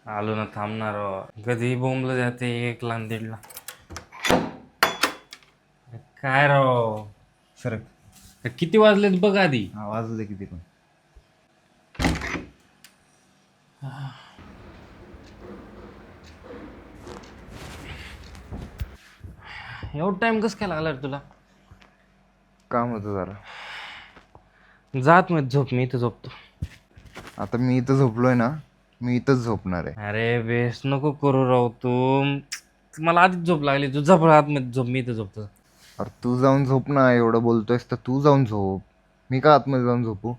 आलो ना, थांबणार कधी बोंबलं जाते 1ला आणि 1:30ला. काय राव सर किती वाजलेत बघ आधी. आवाज दे किती पण. एवढा टाइम कसं काय लागला रे तुला? काम होतं जरा. जात मग झोप, मी इथं झोपतो. आता मी इथं झोपलोय ना, मी इथंच झोपणार आहे. अरे बेस नको करू राव तू. मला आधीच झोप लागली, तू झोप आतमध्ये झोप, मी इथं झोपतो. अरे तू जाऊन झोप ना, एवढं बोलतोयस तर तू जाऊन झोप. मी का आतमध्ये जाऊन झोपू?